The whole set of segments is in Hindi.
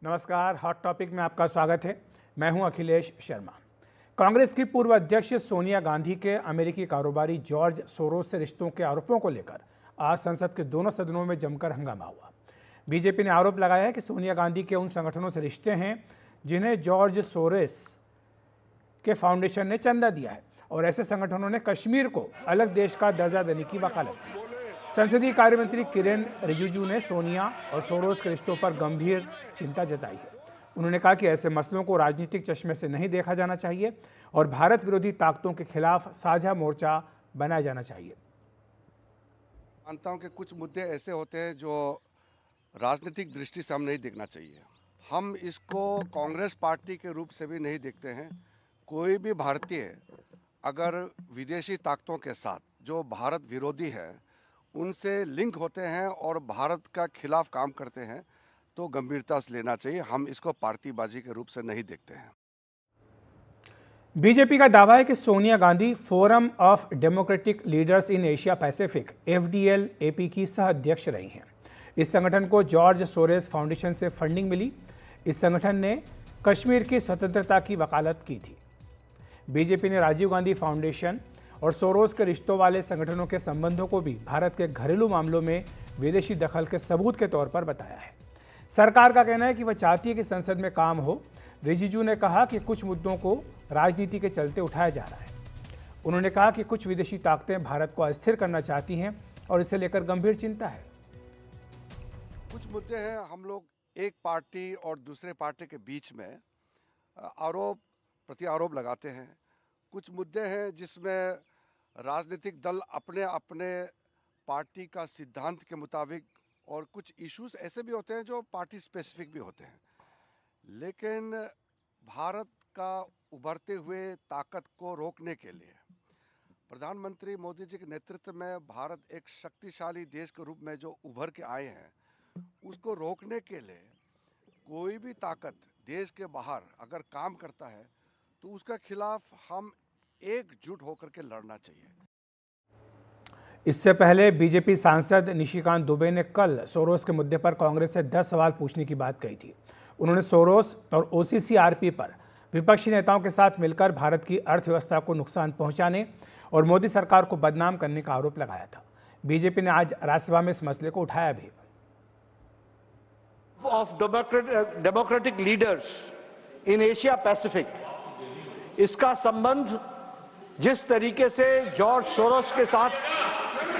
नमस्कार, हॉट टॉपिक में आपका स्वागत है। मैं हूं अखिलेश शर्मा। कांग्रेस की पूर्व अध्यक्ष सोनिया गांधी के अमेरिकी कारोबारी जॉर्ज सोरोस से रिश्तों के आरोपों को लेकर आज संसद के दोनों सदनों में जमकर हंगामा हुआ। बीजेपी ने आरोप लगाया है कि सोनिया गांधी के उन संगठनों से रिश्ते हैं जिन्हें जॉर्ज सोरोस के फाउंडेशन ने चंदा दिया है और ऐसे संगठनों ने कश्मीर को अलग देश का दर्जा देने की वकालत की। संसदीय कार्य मंत्री किरेन रिजिजू ने सोनिया और सोरोस के रिश्तों पर गंभीर चिंता जताई है। उन्होंने कहा कि ऐसे मसलों को राजनीतिक चश्मे से नहीं देखा जाना चाहिए और भारत विरोधी ताकतों के खिलाफ साझा मोर्चा बनाया जाना चाहिए। मानता हूं कि कुछ मुद्दे ऐसे होते हैं जो राजनीतिक दृष्टि से हम नहीं देखना चाहिए। हम इसको कांग्रेस पार्टी के रूप से भी नहीं देखते हैं। कोई भी भारतीय अगर विदेशी ताकतों के साथ जो भारत विरोधी है उनसे लिंक होते हैं और भारत का खिलाफ काम करते हैं तो गंभीरता से लेना चाहिए। हम इसको पार्टीबाजी के रूप से नहीं देखते हैं। बीजेपी का दावा है कि Sonia Gandhi forum of democratic leaders in Asia Pacific FDL-AP की सह अध्यक्ष रही हैं। इस संगठन को जॉर्ज सोरोस फाउंडेशन से फंडिंग मिली। इस संगठन ने कश्मीर की स्वतंत्रता की वकालत की थी। बीजेपी ने राजीव गांधी फाउंडेशन और सोरोस के रिश्तों वाले संगठनों के संबंधों को भी भारत के घरेलू मामलों में विदेशी दखल के सबूत के तौर पर बताया है। सरकार का कहना है कि वह चाहती है कि संसद में काम हो। रिजिजू ने कहा कि कुछ मुद्दों को राजनीति के चलते उठाया जा रहा है। उन्होंने कहा कि कुछ विदेशी ताकतें भारत को अस्थिर करना चाहती हैं और इसे लेकर गंभीर चिंता है। कुछ मुद्दे हैं, हम लोग एक पार्टी और दूसरे पार्टी के बीच में आरोप प्रति आरोप लगाते हैं। कुछ मुद्दे हैं जिसमें राजनीतिक दल अपने अपने पार्टी का सिद्धांत के मुताबिक, और कुछ इश्यूज ऐसे भी होते हैं जो पार्टी स्पेसिफिक भी होते हैं। लेकिन भारत का उभरते हुए ताकत को रोकने के लिए प्रधानमंत्री मोदी जी के नेतृत्व में भारत एक शक्तिशाली देश के रूप में जो उभर के आए हैं, उसको रोकने के लिए कोई भी ताकत देश के बाहर अगर काम करता है तो उसका खिलाफ हम एकजुट होकर के लड़ना चाहिए। इससे पहले बीजेपी सांसद निशिकांत दुबे ने कल सोरोस के मुद्दे पर कांग्रेस से 10 सवाल पूछने की बात कही थी। उन्होंने सोरोस और OCCRP पर विपक्षी नेताओं के साथ मिलकर भारत की अर्थव्यवस्था को नुकसान पहुंचाने और मोदी सरकार को बदनाम करने का आरोप लगाया था। बीजेपी ने आज राज्यसभा में इस मसले को उठाया भी। Of democratic leaders in Asia Pacific, इसका संबंध जिस तरीके से जॉर्ज सोरोस के साथ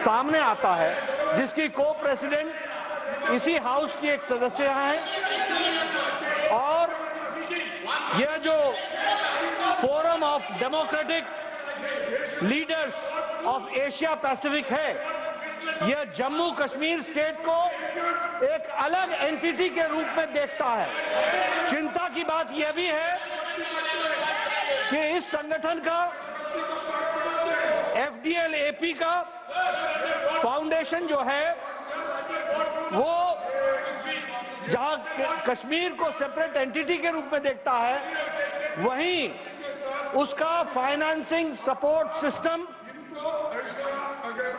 सामने आता है, जिसकी को प्रेसिडेंट इसी हाउस की एक सदस्य हैं, और यह जो forum of democratic leaders of Asia Pacific है, यह जम्मू कश्मीर स्टेट को एक अलग एंटिटी के रूप में देखता है। चिंता की बात यह भी है कि इस संगठन का FDL-AP का फाउंडेशन जो है वो जहां कश्मीर को सेपरेट एंटिटी के रूप में देखता है, वहीं उसका financing support system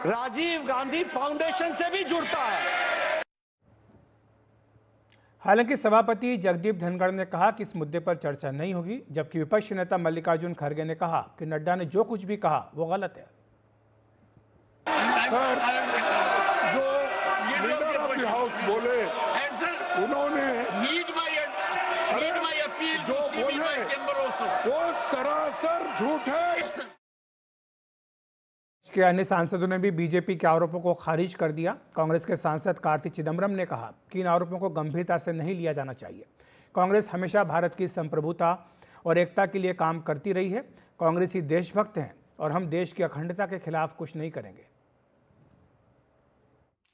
Rajiv Gandhi foundation से भी जुड़ता है। हालांकि सभापति जगदीप धनखड़ ने कहा कि इस मुद्दे पर चर्चा नहीं होगी, जबकि विपक्षी नेता मल्लिकार्जुन खड़गे ने कहा कि नड्डा ने जो कुछ भी कहा वो गलत है। सर, जो लीडर ऑफ द हाउस बोले, उन्होंने जो बोले वो सरासर झूठ है। के अन्य सांसदों ने भी बीजेपी के आरोपों को खारिज कर दिया। कांग्रेस के सांसद कार्ति चिदम्बरम ने कहा कि इन आरोपों को गंभीरता से नहीं लिया जाना चाहिए। कांग्रेस हमेशा भारत की संप्रभुता और एकता के लिए काम करती रही है। कांग्रेसी देशभक्त हैं और हम देश की अखंडता के खिलाफ कुछ नहीं करेंगे।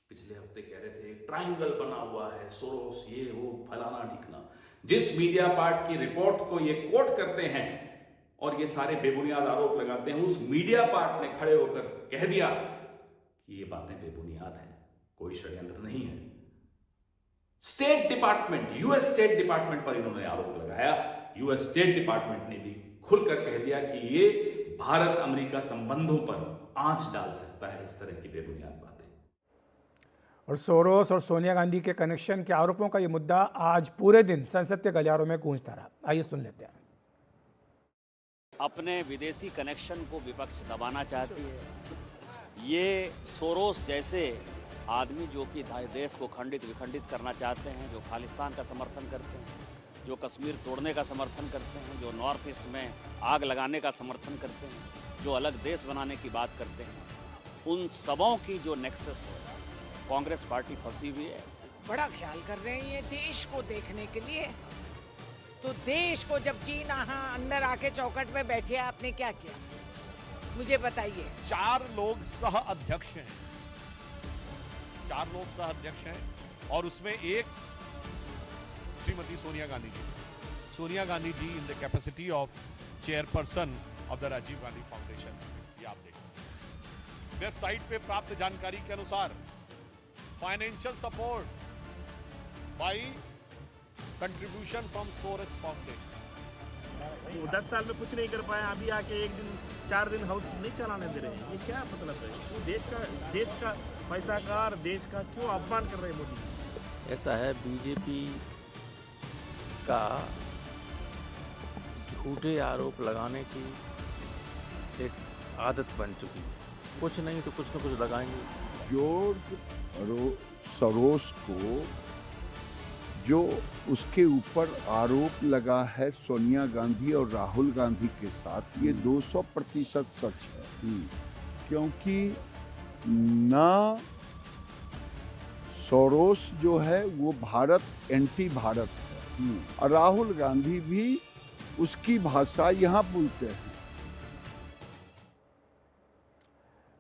पिछले हफ्ते कह रहे थे ट्रायंगल बना हुआ है, सोरोस ये वो फलाना ढिकना। जिस मीडिया पार्ट की रिपोर्ट को ये कोट करते हैं और ये सारे बेबुनियाद आरोप लगाते हैं, उस मीडिया पार्ट ने खड़े होकर कह दिया कि ये बातें बेबुनियाद हैं, कोई षड्यंत्र नहीं है। State department, US state department पर इन्होंने आरोप लगाया। यूएस स्टेट डिपार्टमेंट ने भी खुलकर कह दिया कि ये भारत अमेरिका संबंधों पर आंच डाल सकता है, इस तरह की बेबुनियाद बातें। और सोरोस और सोनिया गांधी के कनेक्शन के आरोपों का ये मुद्दा आज पूरे दिन संसद के गलियारों में गूंजता रहा। आइए सुन लेते हैं। अपने विदेशी कनेक्शन को विपक्ष दबाना चाहती है। ये सोरोस जैसे आदमी जो कि देश को खंडित विखंडित करना चाहते हैं, जो खालिस्तान का समर्थन करते हैं, जो कश्मीर तोड़ने का समर्थन करते हैं, जो नॉर्थ ईस्ट में आग लगाने का समर्थन करते हैं, जो अलग देश बनाने की बात करते हैं, उन सबों की जो नेक्सस है, कांग्रेस पार्टी फंसी हुई है। बड़ा ख्याल कर रहे हैं ये देश को देखने के लिए। तो देश को जब चीन अंदर आके चौकट में बैठे, आपने क्या किया मुझे बताइए। 4 लोग सह अध्यक्ष हैं, 4 लोग सह अध्यक्ष हैं और उसमें एक Shrimati Sonia Gandhi ji. Sonia Gandhi ji in the capacity of chairperson of the Rajiv Gandhi foundation, ये आप देख सकते हैं। वेबसाइट पे प्राप्त जानकारी के अनुसार financial support by contribution from Soros foundation. वो 10 साल में कुछ नहीं कर पाए, अभी आके 1 दिन 4 दिन हाउस नहीं चलाने दे रहे हैं। ये क्या मतलब है? देश का पैसा का और देश का क्यों अपमान कर रहे हैं मोदी? ऐसा है, बीजेपी का झूठे आरोप लगाने की एक आदत बन चुकी है। कुछ नहीं तो कुछ न कुछ लगाएंगे। जॉर्ज सोरोस को जो उसके ऊपर आरोप लगा है सोनिया गांधी और राहुल गांधी के साथ, ये 200% सच है। क्योंकि ना सोरोस जो है वो भारत एंटी भारत है और राहुल गांधी भी उसकी भाषा यहाँ बोलते हैं।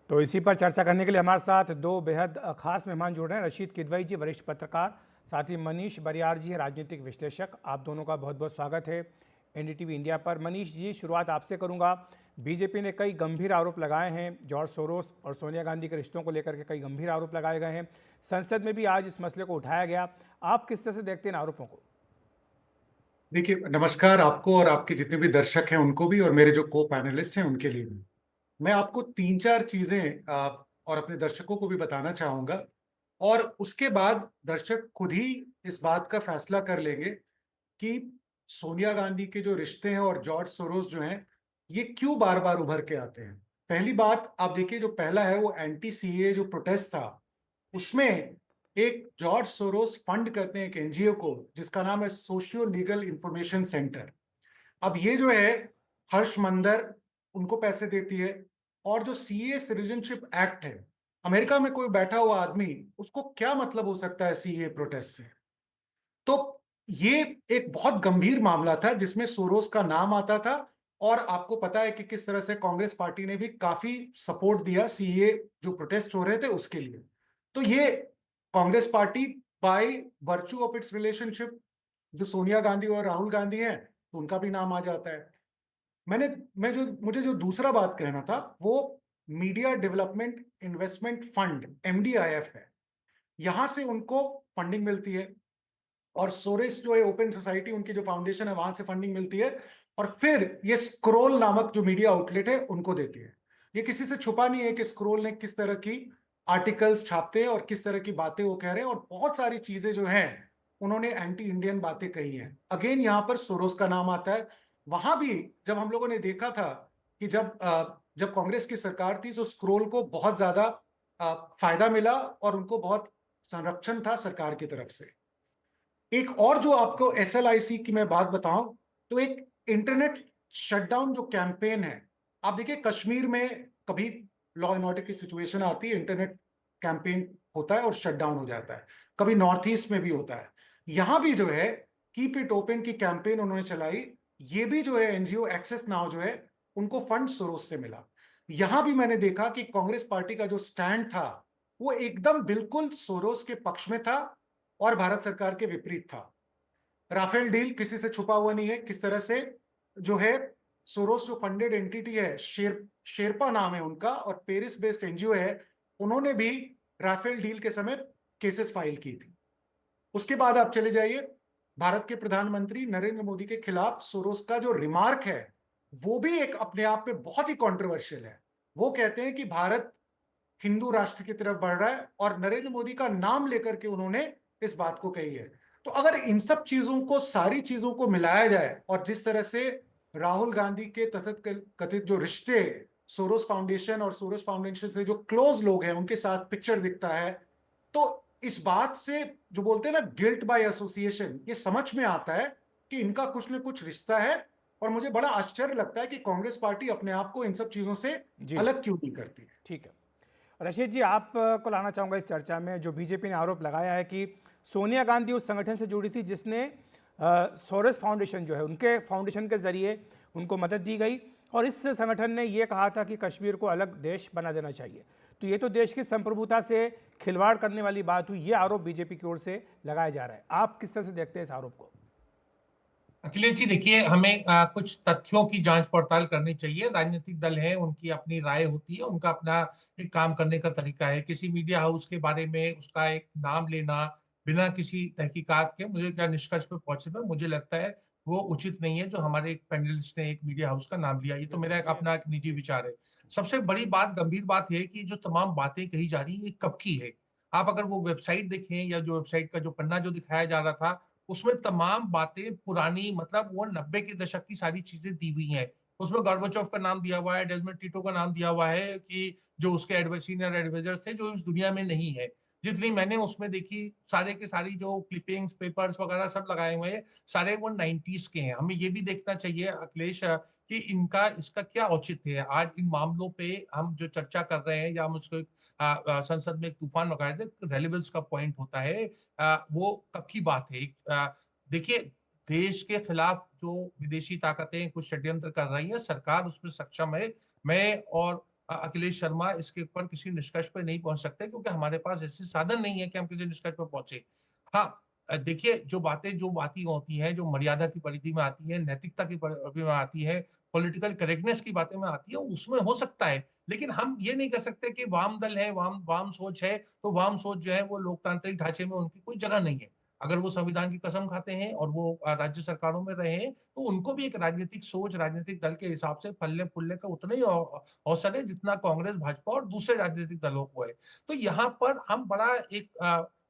तो इसी पर चर्चा करने के लिए हमारे साथ 2 बेहद खास मेहमान जुड़ रहे हैं। रशीद किदवई जी, वरिष्ठ पत्रकार, साथ ही मनीष बरियार जी हैं, राजनीतिक विश्लेषक। आप दोनों का बहुत बहुत स्वागत है एनडीटीवी इंडिया पर। मनीष जी, शुरुआत आपसे करूंगा। बीजेपी ने कई गंभीर आरोप लगाए हैं, जॉर्ज सोरोस और सोनिया गांधी के रिश्तों को लेकर के कई गंभीर आरोप लगाए गए हैं। संसद में भी आज इस मसले को उठाया गया। आप किस तरह से देखते हैं इन आरोपों को? देखिए, नमस्कार आपको और आपके जितने भी दर्शक हैं उनको भी, और मेरे जो को पैनलिस्ट हैं उनके लिए भी। मैं आपको 3-4 चीजें और अपने दर्शकों को भी बताना चाहूंगा, और उसके बाद दर्शक खुद ही इस बात का फैसला कर लेंगे कि सोनिया गांधी के जो रिश्ते हैं और जॉर्ज सोरोस जो हैं, ये क्यों बार बार उभर के आते हैं। पहली बात आप देखिए, जो पहला है वो एंटी सीए जो प्रोटेस्ट था, उसमें एक जॉर्ज सोरोस फंड करते हैं एक एनजीओ को जिसका नाम है सोशियो लीगल इंफॉर्मेशन सेंटर। अब ये जो है हर्ष मंदर उनको पैसे देती है, और जो सीए सिटीजनशिप एक्ट है, अमेरिका में कोई बैठा हुआ आदमी, उसको क्या मतलब हो सकता है सीए प्रोटेस्ट से। तो ये एक बहुत गंभीर मामला था जिसमें सोरोस का नाम आता था, और आपको पता है कि किस तरह से कांग्रेस पार्टी ने भी काफी सपोर्ट दिया सीए जो प्रोटेस्ट हो रहे थे उसके लिए। तो ये Congress party by virtue of its relationship जो सोनिया गांधी और राहुल गांधी हैं, तो उनका भी नाम आ जाता है। मुझे जो दूसरा बात कहना था वो media development investment fund MDIF है। यहां से उनको फंडिंग मिलती है, और सोरेस जो है ओपन सोसाइटी उनकी जो फाउंडेशन है वहां से फंडिंग मिलती है, और फिर ये स्क्रोल नामक जो मीडिया आउटलेट है उनको देती है। ये किसी से छुपा नहीं है कि स्क्रोल ने किस तरह की आर्टिकल्स छापते हैं और किस तरह की बातें वो कह रहे हैं, और बहुत सारी चीजें जो हैं उन्होंने एंटी इंडियन बातें कही हैं। अगेन यहां पर सोरोस का नाम आता है। वहां भी जब हम लोगों ने देखा था कि जब कांग्रेस की सरकार थी तो स्क्रोल को बहुत ज्यादा फायदा मिला और उनको बहुत संरक्षण था सरकार की तरफ से। एक और जो आपको SLIC की मैं बात बताऊं, तो एक इंटरनेट शटडाउन जो कैंपेन है, आप देखिए कश्मीर में कभी लॉ एंड ऑर्डर की सिचुएशन आती है, इंटरनेट कैंपेन होता है और शटडाउन हो जाता है, कभी नॉर्थ ईस्ट में भी होता है। यहां भी जो है कीप इट ओपन की कैंपेन उन्होंने चलाई। ये भी जो है एनजीओ एक्सेस नाउ जो है उनको फंड सोरोस से मिला। यहां भी मैंने देखा कि कांग्रेस पार्टी का जो स्टैंड था वो एकदम बिल्कुल सोरोस के पक्ष में था और भारत सरकार के विपरीत था। राफेल डील किसी से छुपा हुआ नहीं है, किस तरह से जो है सोरोस जो फंडेड एंटिटी है, शेरपा नाम है उनका, और पेरिस बेस्ड एनजीओ है, उन्होंने भी राफेल डील के समय केसेस फाइल की थी। उसके बाद आप चले जाइए, भारत के प्रधानमंत्री नरेंद्र मोदी के खिलाफ सोरोस का जो रिमार्क है वो भी एक अपने आप में बहुत ही कंट्रोवर्शियल है। वो कहते हैं कि भारत हिंदू राष्ट्र की तरफ बढ़ रहा है, और नरेंद्र मोदी का नाम लेकर के उन्होंने इस बात को कही है। तो अगर इन सब चीजों को, सारी चीजों को मिलाया जाए, और जिस तरह से राहुल गांधी के कथित जो रिश्ते सोरोस फाउंडेशन और सोरोस फाउंडेशन से जो क्लोज लोग हैं उनके साथ पिक्चर दिखता है, तो इस बात से जो बोलते हैं ना गिल्ट बाय एसोसिएशन, ये समझ में आता है कि इनका कुछ न कुछ रिश्ता है। और मुझे बड़ा आश्चर्य लगता है कि कांग्रेस पार्टी अपने आप को इन सब चीजों से अलग क्यों नहीं करती। ठीक है, रशीद जी आप को लाना चाहूंगा इस चर्चा में। जो बीजेपी ने आरोप लगाया है कि सोनिया गांधी उस संगठन से जुड़ी थी जिसने सोरोस फाउंडेशन जो है उनके फाउंडेशन के जरिए उनको मदद दी गई, और इस संगठन ने यह कहा था कि कश्मीर को अलग देश बना देना चाहिए। तो ये तो देश की संप्रभुता से खिलवाड़ करने वाली बात हुई। ये आरोप बीजेपी की ओर से लगाया जा रहा है, आप किस तरह से देखते हैं इस आरोप को? अखिलेश जी देखिए, हमें कुछ तथ्यों की जांच पड़ताल करनी चाहिए। राजनीतिक दल है, उनकी अपनी राय होती है, उनका अपना एक काम करने का तरीका है। किसी मीडिया हाउस के बारे में उसका एक नाम लेना बिना किसी तहकीकात के मुझे क्या निष्कर्ष पे पहुंचने में मुझे लगता है वो उचित नहीं है। जो हमारे एक पैनलिस्ट ने एक मीडिया हाउस का नाम लिया, ये तो मेरा अपना एक निजी विचार है। सबसे बड़ी बात, गंभीर बात है कि जो तमाम बातें कही जा रही है ये कब की है। आप अगर वो वेबसाइट देखें या जो वेबसाइट का जो पन्ना जो दिखाया जा रहा था, उसमें तमाम बातें पुरानी, मतलब वो 90 के दशक की सारी चीजें दी हुई हैं। उसमें गोर्बाचोव का नाम दिया हुआ है, डेजमंड टिटो का नाम दिया हुआ है कि जो उसके सीनियर एडवाइजर्स थे जो इस दुनिया में नहीं है। जितनी मैंने उसमें देखी, सारे के सारी जो क्लिपिंग्स, पेपर्स वगैरह सब लगाए हुए हैं, सारे वो 90s के हैं। हमें ये भी देखना चाहिए अखिलेश कि इनका इसका क्या औचित्य है। आज इन मामलों पे हम जो चर्चा कर रहे हैं या हम उसको संसद में एक तूफान लगाए थे, रेलेवेंस का पॉइंट होता है वो कब की बात है। देखिए, देश के खिलाफ जो विदेशी ताकतें कुछ षड्यंत्र कर रही है, सरकार उसमें सक्षम है। मैं और अखिलेश शर्मा इसके ऊपर किसी निष्कर्ष पे नहीं पहुंच सकते क्योंकि हमारे पास ऐसे साधन नहीं है कि हम किसी निष्कर्ष पे पहुंचे। हाँ, देखिए, जो बातें होती हैं, जो मर्यादा की परिधि में आती है, नैतिकता की परिधि में आती है, पॉलिटिकल करेक्टनेस की बातें में आती है, उसमें हो सकता है। लेकिन हम ये नहीं कह सकते कि वाम दल है, वाम सोच है, तो वाम सोच जो है वो लोकतांत्रिक ढांचे में उनकी कोई जगह नहीं है। अगर वो संविधान की कसम खाते हैं और वो राज्य सरकारों में रहे हैं, तो उनको भी एक राजनीतिक सोच, राजनीतिक दल के हिसाब से फलने फूलने का उतना ही अवसर है जितना कांग्रेस, भाजपा और दूसरे राजनीतिक दलों को है। तो यहाँ पर हम बड़ा एक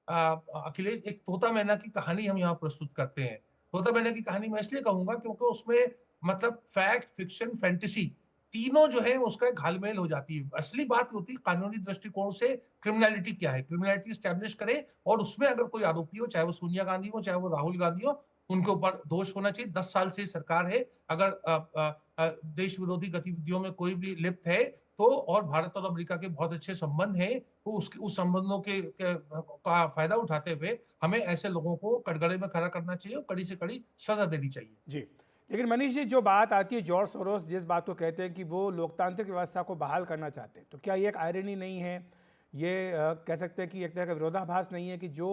अखिलेश, एक तोता मैना की कहानी हम यहाँ प्रस्तुत करते हैं। तोता मैना की कहानी मैं इसलिए कहूंगा क्योंकि उसमें मतलब फैक्ट, फिक्शन, फैंटेसी तीनों जो है उसका एक घालमेल हो जाती है। असली बात होती है कानूनी दृष्टिकोण से क्रिमिनलिटी क्या है, क्रिमिनलिटी स्टैब्लिश करे, और उसमें अगर कोई आरोपी हो, चाहे वो सोनिया गांधी हो, चाहे वो राहुल गांधी हो, उनके ऊपर दोष होना चाहिए। 10 साल से सरकार है, अगर देश विरोधी गतिविधियों में कोई भी लिप्त है तो, और भारत और अमेरिका के बहुत अच्छे संबंध हैं, तो उस संबंधों का फायदा उठाते हुए हमें ऐसे लोगों को कटघरे में खड़ा करना चाहिए और कड़ी से कड़ी सजा देनी चाहिए। जी, लेकिन मनीष जी, जो बात आती है जॉर्ज सोरोस जिस बात को कहते हैं कि वो लोकतांत्रिक व्यवस्था को बहाल करना चाहते हैं, तो क्या ये एक आयरनी नहीं है? ये कह सकते हैं कि एक तरह का विरोधाभास नहीं है कि जो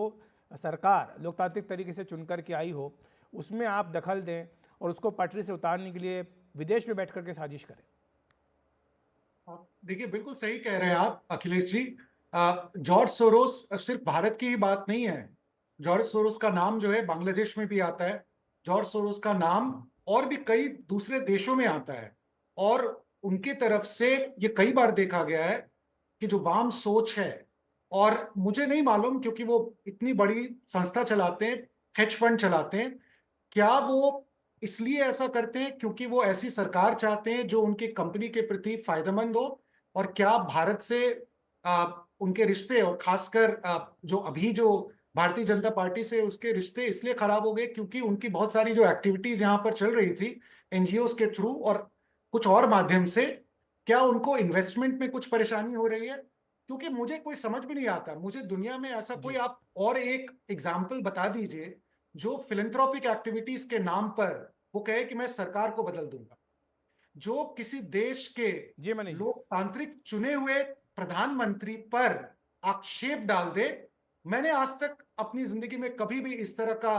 सरकार लोकतांत्रिक तरीके से चुनकर के आई हो उसमें आप दखल दें और उसको पटरी से उतारने के लिए विदेश में बैठ करके साजिश करें? देखिए, बिल्कुल सही कह रहे हैं आप अखिलेश जी। जॉर्ज सोरोस सिर्फ भारत की ही बात नहीं है। जॉर्ज सोरोस का नाम जो है बांग्लादेश में भी आता है। जॉर्ज सोरोस का नाम और भी कई दूसरे देशों में आता है, और उनकी तरफ से ये कई बार देखा गया है कि जो वाम सोच है, और मुझे नहीं मालूम क्योंकि वो इतनी बड़ी संस्था चलाते हैं, हेज फंड चलाते हैं, क्या वो इसलिए ऐसा करते हैं क्योंकि वो ऐसी सरकार चाहते हैं जो उनकी कंपनी के प्रति फायदेमंद हो, और क्या भारत से उनके रिश्ते, और खासकर जो अभी जो भारतीय जनता पार्टी से उसके रिश्ते इसलिए खराब हो गए क्योंकि उनकी बहुत सारी जो एक्टिविटीज यहाँ पर चल रही थी एनजीओस के थ्रू और कुछ और माध्यम से, क्या उनको इन्वेस्टमेंट में कुछ परेशानी हो रही है? क्योंकि मुझे कोई समझ में नहीं आता, मुझे दुनिया में ऐसा कोई आप और एक एग्जाम्पल बता दीजिए जो फिलैंथ्रोपिक एक्टिविटीज के नाम पर वो कहे कि मैं सरकार को बदल दूंगा, जो किसी देश के लोकतांत्रिक चुने हुए प्रधानमंत्री पर आक्षेप डाल दे। मैंने आज तक अपनी जिंदगी में कभी भी इस तरह का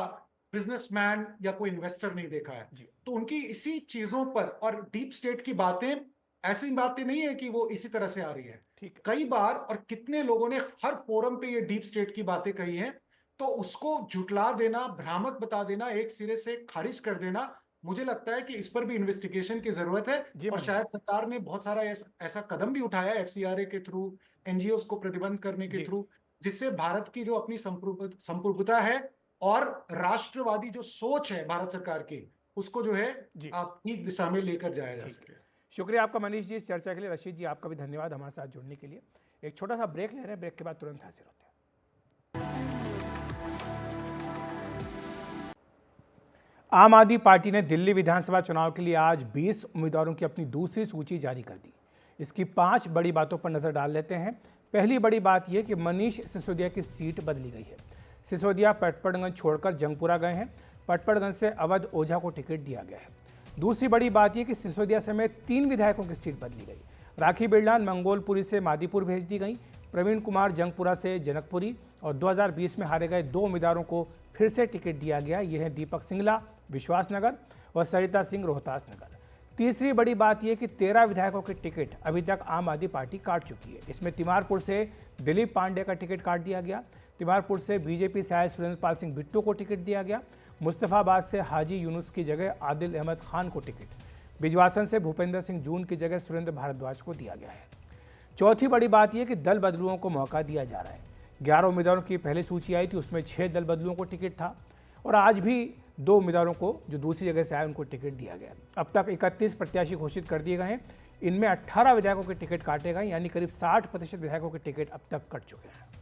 बिजनेसमैन या कोई इन्वेस्टर नहीं देखा है। तो उनकी इसी चीजों पर, और डीप स्टेट की बातें ऐसी बातें नहीं है कि वो इसी तरह से आ रही है, कई बार और कितने लोगों ने हर फोरम पे ये डीप स्टेट की बातें कही हैं। तो उसको झुटला देना, भ्रामक बता देना, एक सिरे से खारिज कर देना, मुझे लगता है कि इस पर भी इन्वेस्टिगेशन की जरूरत है। और शायद सरकार ने बहुत सारा ऐसा कदम भी उठाया एफसीआरए के थ्रू, एनजीओस को प्रतिबंध करने के थ्रू, जिससे भारत की जो अपनी संप्रभुता है और राष्ट्रवादी जो सोच है भारत सरकार की, उसको जो है ठीक दिशा में लेकर जाया जा सके। शुक्रिया आपका मनीष जी इस चर्चा के लिए। रशीद जी आपका भी धन्यवाद हमारे साथ जुड़ने के लिए। एक छोटा सा ब्रेक ले रहे हैं, ब्रेक के बाद तुरंत हाजिर होते हैं। आम आदमी पार्टी ने दिल्ली विधानसभा चुनाव के लिए आज 20 उम्मीदवारों की अपनी दूसरी सूची जारी कर दी। इसकी 5 बड़ी बातों पर नजर डाल लेते हैं। पहली बड़ी बात यह कि मनीष सिसोदिया की सीट बदली गई है। सिसोदिया पटपड़गंज छोड़कर जंगपुरा गए हैं। पटपड़गंज से अवध ओझा को टिकट दिया गया है। दूसरी बड़ी बात यह कि सिसोदिया समेत 3 विधायकों की सीट बदली गई। राखी बिरलान मंगोलपुरी से मादीपुर भेज दी गई। प्रवीण कुमार जंगपुरा से जनकपुरी और 2020 में हारे गए 2 उम्मीदवारों को फिर से टिकट दिया गया। यह है दीपक सिंगला विश्वासनगर और सरिता सिंह रोहतास नगर। तीसरी बड़ी बात यह कि 13 विधायकों के टिकट अभी तक आम आदमी पार्टी काट चुकी है। इसमें तिमारपुर से दिलीप पांडे का टिकट काट दिया गया। तिमारपुर से बीजेपी से आए सुरेंद्र पाल सिंह बिट्टू को टिकट दिया गया। मुस्तफाबाद से हाजी यूनुस की जगह आदिल अहमद खान को टिकट, बिजवासन से भूपेंद्र सिंह जून की जगह सुरेंद्र भारद्वाज को दिया गया है। चौथी बड़ी बात यह कि दल बदलुओं को मौका दिया जा रहा है। 11 उम्मीदवारों की पहली सूची आई थी, उसमें 6 दल बदलुओं को टिकट था और आज भी 2 उम्मीदवारों को जो दूसरी जगह से आए उनको टिकट दिया गया। अब तक 31 प्रत्याशी घोषित कर दिए गए हैं। इनमें 18 विधायकों के टिकट काटे गए, यानी करीब 60% विधायकों के टिकट अब तक कट चुके हैं।